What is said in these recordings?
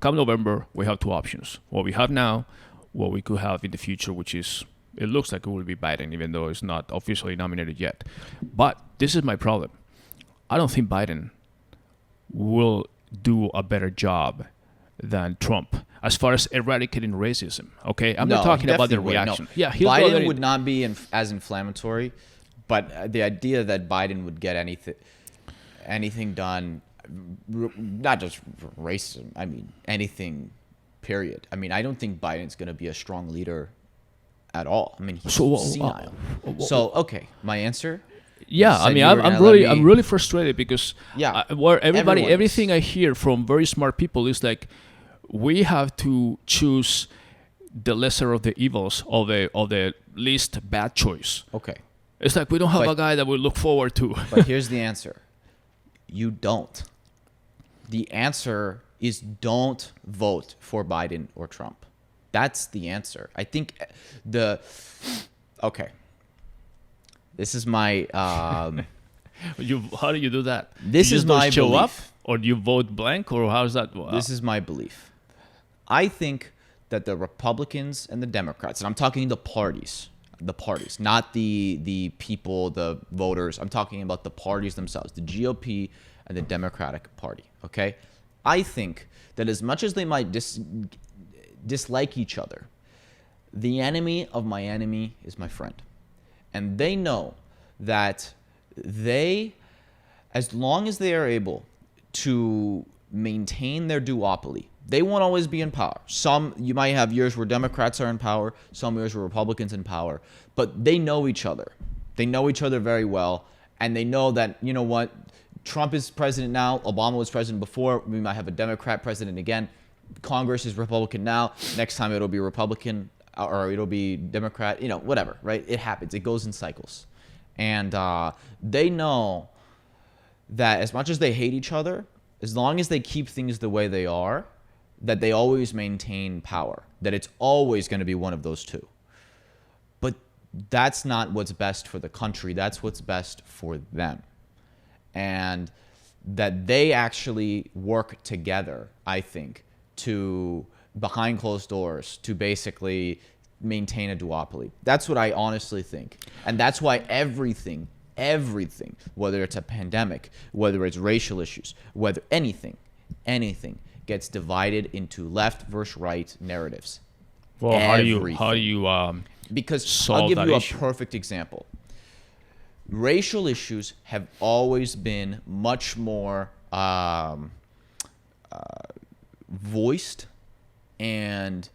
come November, we have two options: what we have now, what we could have in the future, which is it looks like it will be Biden, even though it's not officially nominated yet. But this is my problem. I don't think Biden will do a better job than Trump as far as eradicating racism. Okay, I'm not talking about the reaction. No. Yeah, Biden would not be as inflammatory, but the idea that Biden would get anything done, not just racism. I mean anything. Period. I mean, I don't think Biden's going to be a strong leader at all. I mean, he's senile. So, okay, my answer. Yeah, I mean, I'm really frustrated because everything I hear from very smart people is like, we have to choose the lesser of the evils of the least bad choice. Okay, it's like we don't have a guy that we look forward to. But here's the answer: you don't. The answer is don't vote for Biden or Trump. That's the answer. I think okay. This is my how do you do that? This you is my show belief. up, or do you vote blank, or how's that? This is my belief. I think that the Republicans and the Democrats, and I'm talking the parties, not the people, the voters. I'm talking about the parties themselves, the GOP and the Democratic Party. Okay, I think that as much as they might dislike each other, the enemy of my enemy is my friend. And they know that as long as they are able to maintain their duopoly, they won't always be in power. You might have years where Democrats are in power, some years where Republicans in power, but they know each other. They know each other very well, and they know that, you know what, Trump is president now, Obama was president before, we might have a Democrat president again, Congress is Republican now, next time it'll be Republican, or it'll be Democrat, whatever, right? It happens. It goes in cycles. And they know that as much as they hate each other, as long as they keep things the way they are, that they always maintain power, that it's always going to be one of those two. But that's not what's best for the country. That's what's best for them. And that they actually work together, I think, to behind closed doors to basically maintain a duopoly. That's what I honestly think. And that's why everything, whether it's a pandemic, whether it's racial issues, whether anything gets divided into left versus right narratives. Well, how do you because I'll give you a perfect example. Racial issues have always been much more voiced and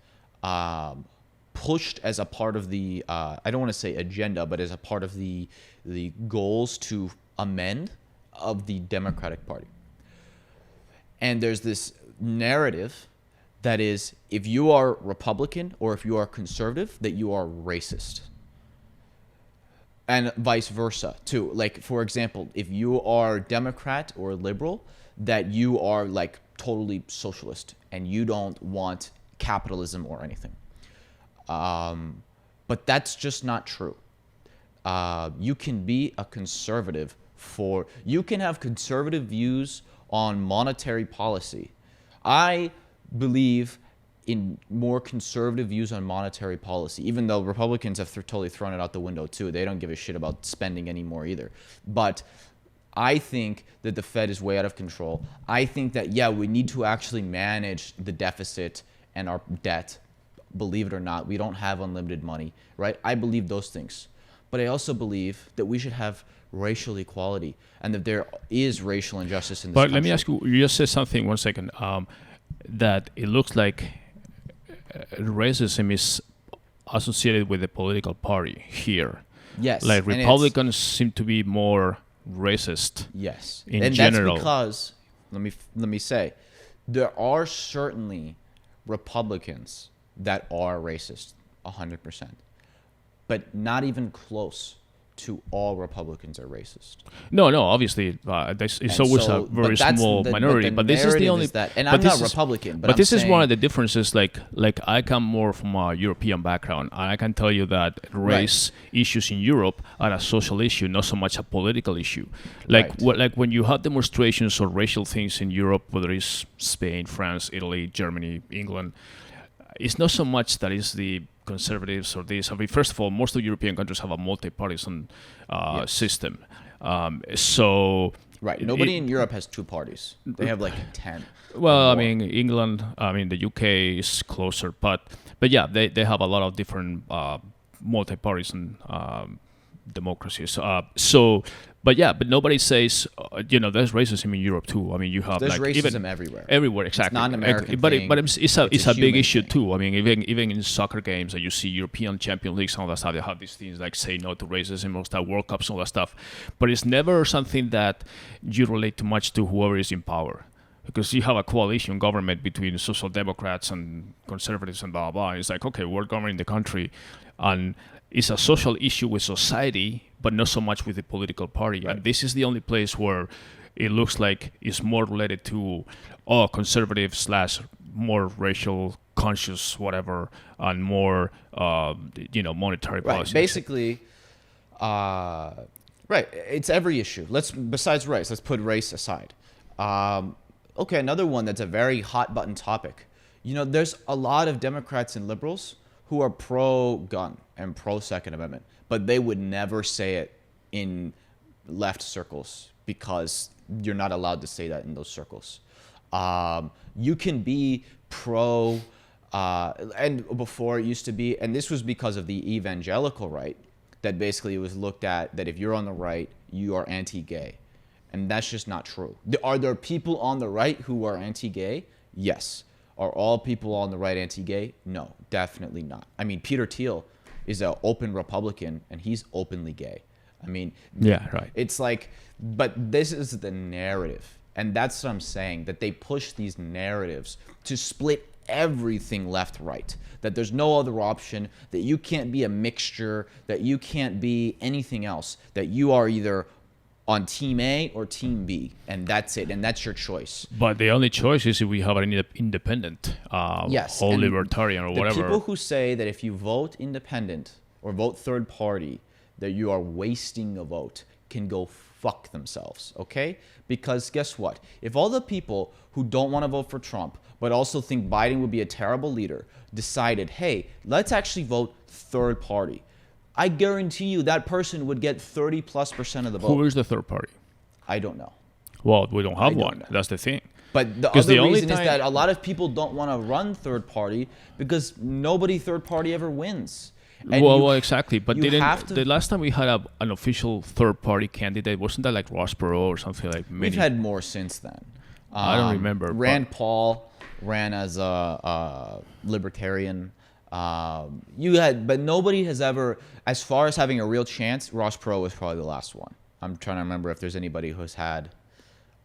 pushed as a part of the I don't want to say agenda, but as a part of the goals to amend of the Democratic Party. And there's this narrative that is, if you are Republican or if you are conservative, that you are racist. And vice versa too. Like, for example, if you are Democrat or liberal, that you are like totally socialist and you don't want capitalism or anything. But that's just not true. You can be a conservative you can have conservative views on monetary policy. I believe in more conservative views on monetary policy, even though Republicans have totally thrown it out the window too. They don't give a shit about spending anymore either. But I think that the Fed is way out of control. I think that, we need to actually manage the deficit and our debt. Believe it or not, we don't have unlimited money, right? I believe those things. But I also believe that we should have racial equality and that there is racial injustice in this country. But let me ask you, you just said something, 1 second, that it looks like racism is associated with the political party here. Yes. Like Republicans seem to be more racist. Yes. In general. That's because, let me say, there are certainly Republicans that are racist, 100%. But not even close to all Republicans are racist. No, obviously, it's always a very small minority. But this is the only. And I'm not Republican, but this is one of the differences. Like I come more from a European background, and I can tell you that race issues in Europe are a social issue, not so much a political issue. Like like when you have demonstrations or racial things in Europe, whether it's Spain, France, Italy, Germany, England, it's not so much that it's the conservatives or this. I mean, first of all, most of European countries have a multi-partisan system. Nobody in Europe has two parties. They have like 10. Well, I mean, England, the UK is closer, but yeah, they have a lot of different multi-partisan democracies. But nobody says, there's racism in Europe too. I mean, you have there's like racism everywhere. Everywhere, exactly. It's not an American thing. But it's a big issue thing. too. I mean, even in soccer games that you see European Champions League, some of that stuff, they have these things like say no to racism, all that World Cups, all that stuff. But it's never something that you relate too much to whoever is in power. Because you have a coalition government between social democrats and conservatives and blah, blah. It's like, okay, we're governing the country. And it's a social issue with society, but not so much with the political party. Right. And this is the only place where it looks like it's more related to conservative / more racial conscious, whatever, and more, monetary policy. Basically, it's every issue. Besides race, let's put race aside. Okay, another one that's a very hot button topic. There's a lot of Democrats and liberals who are pro-gun and pro-Second Amendment, but they would never say it in left circles because you're not allowed to say that in those circles. You can be pro, and before it used to be, and this was because of the evangelical right, that basically it was looked at that if you're on the right, you are anti-gay. And that's just not true. Are there people on the right who are anti-gay? Yes. Are all people on the right anti-gay? No, definitely not. I mean, Peter Thiel is an open Republican, and he's openly gay. I mean, yeah, right. It's like, but this is the narrative. And that's what I'm saying, that they push these narratives to split everything left, right, that there's no other option, that you can't be a mixture, that you can't be anything else, that you are either on Team A or Team B, and that's it, and that's your choice. But the only choice is if we have an independent, or libertarian or whatever. The people who say that if you vote independent or vote third party, that you are wasting a vote can go fuck themselves, okay? Because guess what? If all the people who don't want to vote for Trump, but also think Biden would be a terrible leader, decided, hey, let's actually vote third party, I guarantee you that person would get 30+% of the vote. Who is the third party? I don't know. Well, we don't have one. That's the thing. But the other reason is that a lot of people don't want to run third party because nobody third party ever wins. And well, exactly. But the last time we had an official third party candidate, wasn't that like Ross Perot or something like? We've had more since then. I don't remember. Rand Paul ran as a libertarian. But nobody has ever, as far as having a real chance, Ross Perot was probably the last one. I'm trying to remember if there's anybody who's had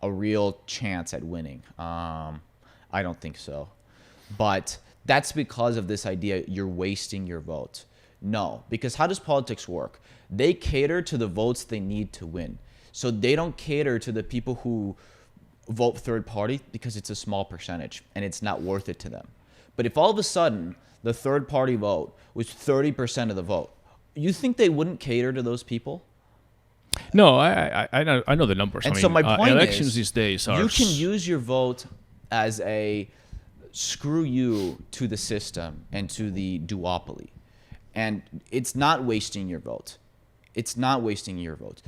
a real chance at winning. I don't think so. But that's because of this idea you're wasting your vote. No, because how does politics work? They cater to the votes they need to win. So they don't cater to the people who vote third party because it's a small percentage and it's not worth it to them. But if all of a sudden the third party vote was 30% of the vote, you think they wouldn't cater to those people? No, I know the numbers. And so my point elections is, these days are... You can use your vote as a screw you to the system and to the duopoly. And it's not wasting your vote. It's not wasting your vote.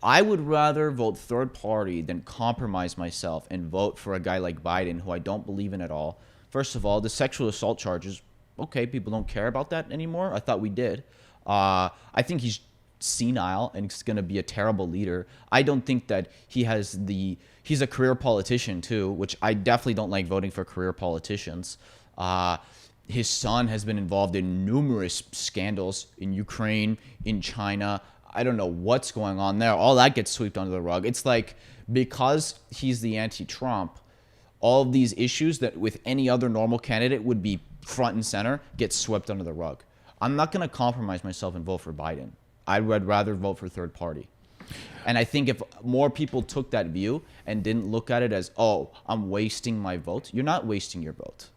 I would rather vote third party than compromise myself and vote for a guy like Biden, who I don't believe in at all. First of all, the sexual assault charges, okay, people don't care about that anymore. I thought we did. I think he's senile and he's going to be a terrible leader. I don't think that he's a career politician too, which I definitely don't like voting for career politicians. His son has been involved in numerous scandals in Ukraine, in China. I don't know what's going on there. All that gets swept under the rug. It's like, because he's the anti-Trump, all of these issues that with any other normal candidate would be front and center get swept under the rug. I'm not going to compromise myself and vote for Biden. I would rather vote for third party. And I think if more people took that view and didn't look at it as, oh, I'm wasting my vote, you're not wasting your vote.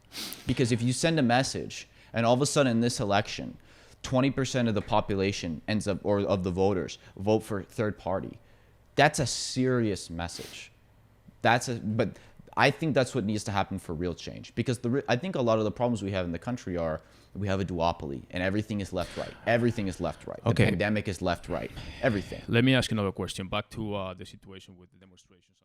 Because if you send a message and all of a sudden in this election, 20% of the population ends up, or of the voters, vote for third party, that's a serious message. But I think that's what needs to happen for real change. Because I think a lot of the problems we have in the country are we have a duopoly and everything is left right. Everything is left right. Okay. The pandemic is left right. Everything. Let me ask another question. Back to the situation with the demonstrations.